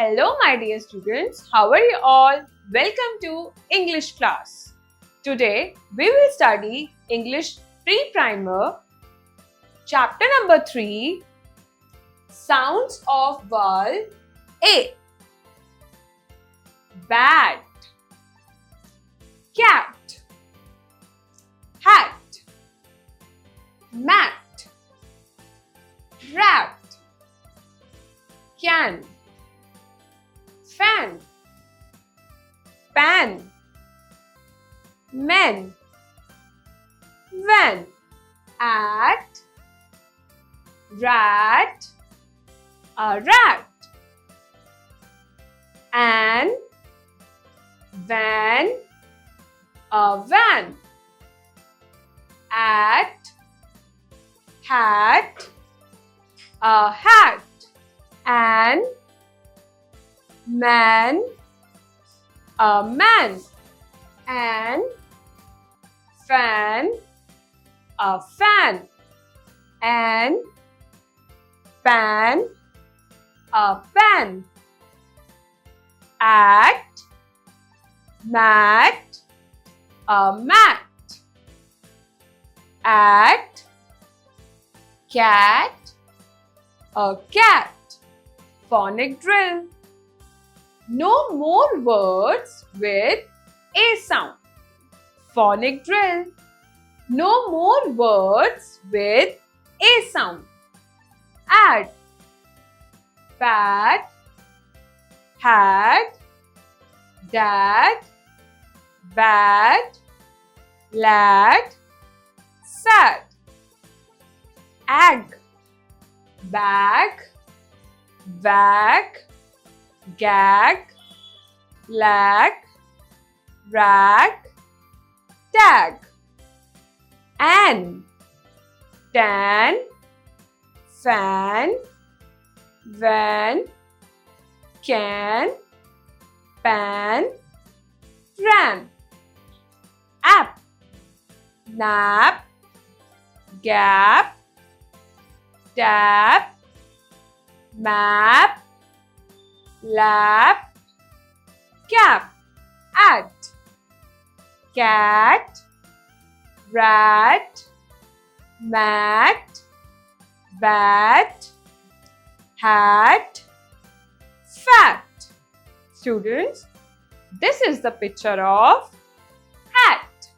Hello my dear students, how are you all? Welcome to English class. Today we will study English Pre-Primer, chapter number 3, Sounds of Vowel A. Bat, cat, hat, mat, rat, can, fan, pan, men, van, at, rat, a rat, an, van, a van, at, hat, a hat, an, man, a man, and fan, a fan, and pan, a pan, at, mat, a mat, at, cat, a cat. Phonic drill. No more words with A sound. Phonic drill. No more words with A sound. Add pat, hat, dad, bat, lad, sad. Ag, bag, wag, gag, lag, rag, tag. An, tan, fan, van, can, pan, ran. App, nap, gap, tap, map, lap, cap. At, cat, rat, mat, bat, hat, fat. Students, this is the picture of hat.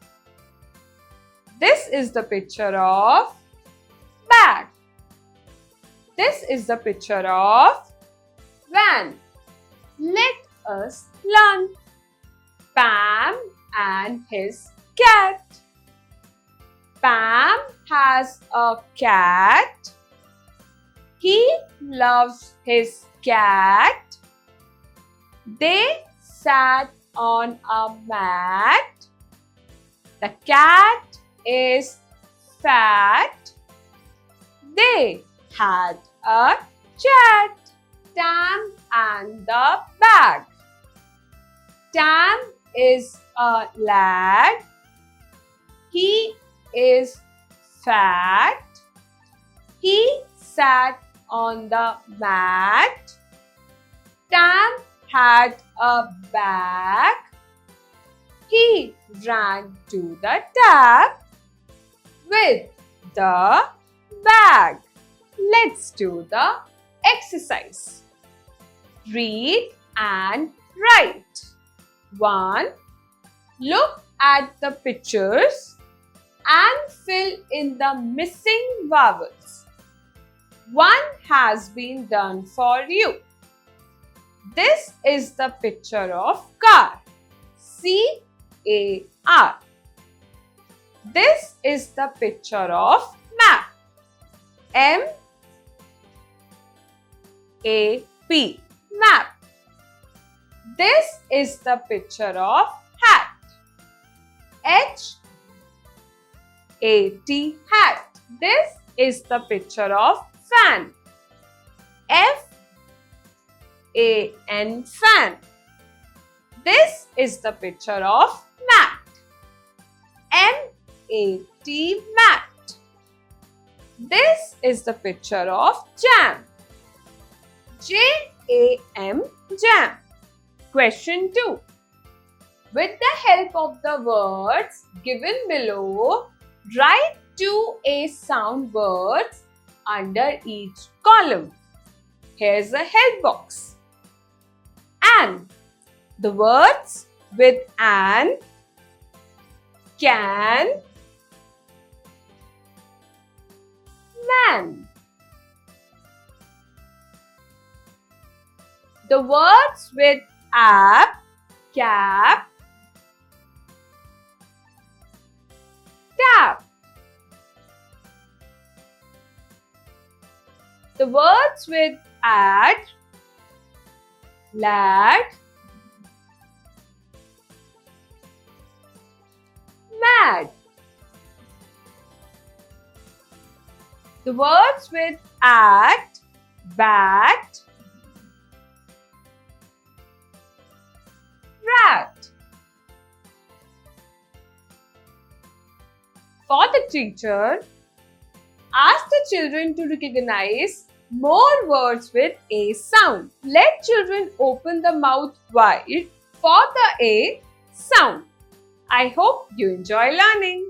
This is the picture of bag. This is the picture of van. Let us learn. Pam and his cat. Pam has a cat. He loves his cat. They sat on a mat. The cat is fat. They had a chat. Tam and the bag. Tam is a lad. He is fat. He sat on the mat. Tam had a bag. He ran to the tap with the bag. Let's do the exercise. Read and write. 1. Look at the pictures and fill in the missing vowels. 1 has been done for you. This is the picture of car. C-A-R. This is the picture of map. M-A-P. Map. This is the picture of hat. H-A-T. Hat. This is the picture of fan. F-A-N. Fan. This is the picture of mat. M-A-T. Mat. This is the picture of jam. J J-A-M, jam. Question 2. With the help of the words given below, write 2A sound words under each column. Here's a help box. An. The words with an: can, man. The words with app: cap, tap. The words with at: lad, mad. The words with at: bat, rat. For the teacher, ask the children to recognize more words with A sound. Let children open the mouth wide for the A sound. I hope you enjoy learning.